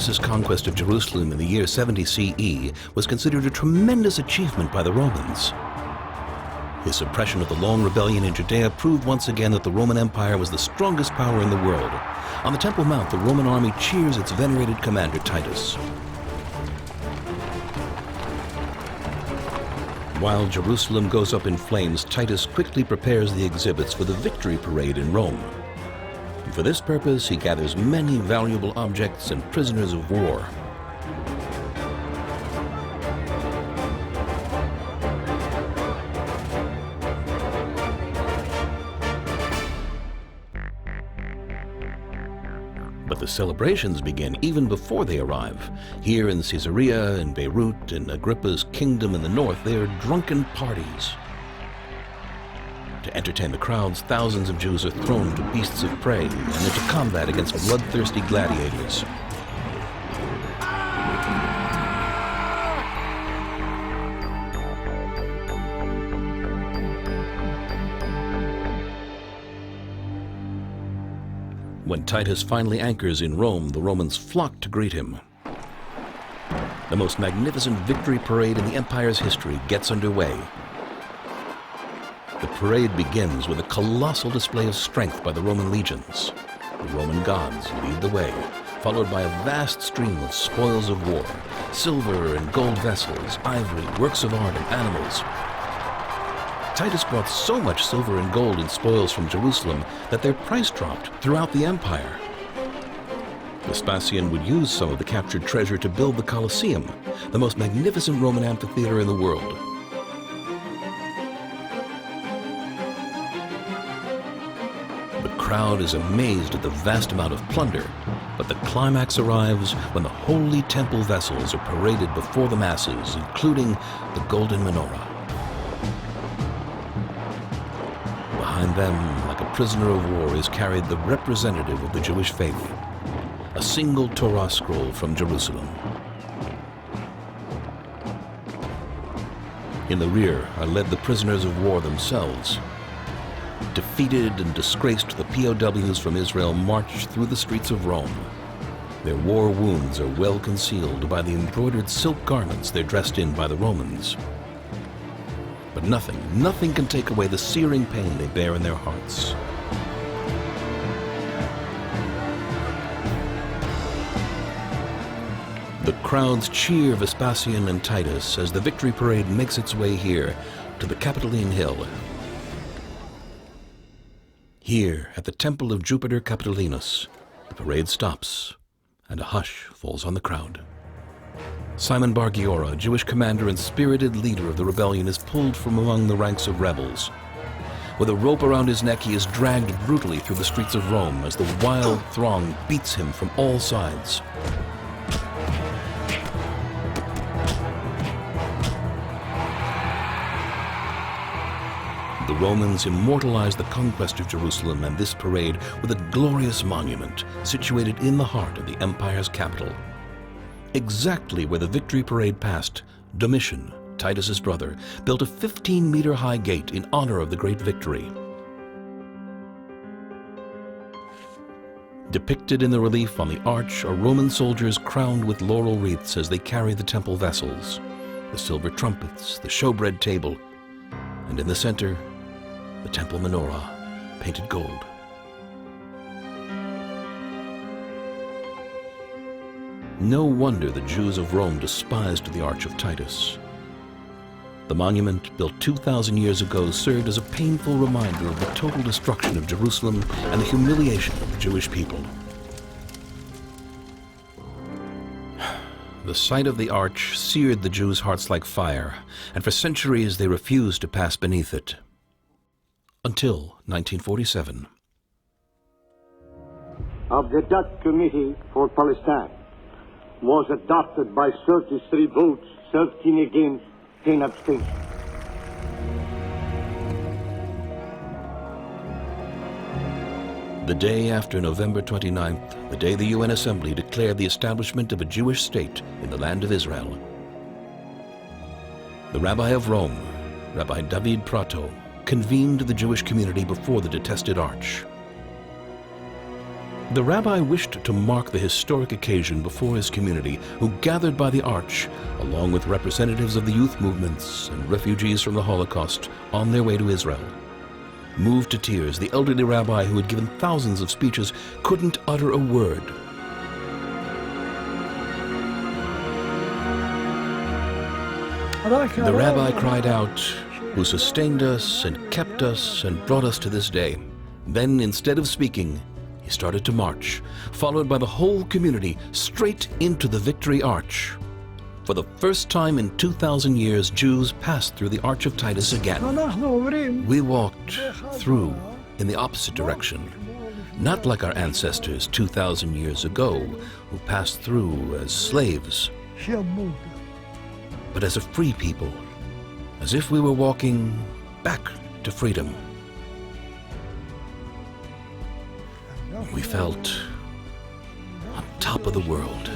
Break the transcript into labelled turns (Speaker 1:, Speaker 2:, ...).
Speaker 1: Titus's conquest of Jerusalem in the year 70 CE was considered a tremendous achievement by the Romans. His suppression of the long rebellion in Judea proved once again that the Roman Empire was the strongest power in the world. On the Temple Mount, the Roman army cheers its venerated commander Titus. While Jerusalem goes up in flames, Titus quickly prepares the exhibits for the victory parade in Rome. And for this purpose, he gathers many valuable objects and prisoners of war. But the celebrations begin even before they arrive. Here in Caesarea, in Beirut, in Agrippa's kingdom in the north, they are drunken parties. To entertain the crowds, thousands of Jews are thrown to beasts of prey and into combat against bloodthirsty gladiators. When Titus finally anchors in Rome, the Romans flock to greet him. The most magnificent victory parade in the empire's history gets underway. The parade begins with a colossal display of strength by the Roman legions. The Roman gods lead the way, followed by a vast stream of spoils of war, silver and gold vessels, ivory, works of art, and animals. Titus brought so much silver and gold in spoils from Jerusalem that their price dropped throughout the empire. Vespasian would use some of the captured treasure to build the Colosseum, the most magnificent Roman amphitheater in the world. The crowd is amazed at the vast amount of plunder, but the climax arrives when the holy temple vessels are paraded before the masses, including the golden menorah. Behind them, like a prisoner of war, is carried the representative of the Jewish faith, a single Torah scroll from Jerusalem. In the rear are led the prisoners of war themselves. Defeated and disgraced, the POWs from Israel march through the streets of Rome. Their war wounds are well concealed by the embroidered silk garments they're dressed in by the Romans. But nothing can take away the searing pain they bear in their hearts. The crowds cheer Vespasian and Titus as the victory parade makes its way here to the Capitoline Hill. Here, at the temple of Jupiter Capitolinus, the parade stops and a hush falls on the crowd. Simon Bar Giora, a Jewish commander and spirited leader of the rebellion, is pulled from among the ranks of rebels. With a rope around his neck, he is dragged brutally through the streets of Rome as the wild throng beats him from all sides. The Romans immortalized the conquest of Jerusalem and this parade with a glorious monument situated in the heart of the empire's capital. Exactly where the victory parade passed, Domitian, Titus's brother, built a 15-meter-high gate in honor of the great victory. Depicted in the relief on the arch are Roman soldiers crowned with laurel wreaths as they carry the temple vessels, the silver trumpets, the showbread table, and in the center, the temple menorah, painted gold. No wonder the Jews of Rome despised the Arch of Titus. The monument, built 2,000 years ago, served as a painful reminder of the total destruction of Jerusalem and the humiliation of the Jewish people. The sight of the arch seared the Jews' hearts like fire, and for centuries they refused to pass beneath it. Until 1947.
Speaker 2: Of the Dutch Committee for Palestine was adopted by 33 votes, 13 against, 10 abstentions.
Speaker 1: The day after November 29th, the day the UN Assembly declared the establishment of a Jewish state in the land of Israel, the Rabbi of Rome, Rabbi David Prato, convened the Jewish community before the detested arch. The rabbi wished to mark the historic occasion before his community, who gathered by the arch, along with representatives of the youth movements and refugees from the Holocaust on their way to Israel. Moved to tears, the elderly rabbi, who had given thousands of speeches, couldn't utter a word. The rabbi cried out, "Who sustained us and kept us and brought us to this day." Then, instead of speaking, he started to march, followed by the whole community, straight into the Victory Arch. For the first time in 2,000 years, Jews passed through the Arch of Titus again. We walked through in the opposite direction, not like our ancestors 2,000 years ago, who passed through as slaves, but as a free people, as if we were walking back to freedom. We felt on top of the world.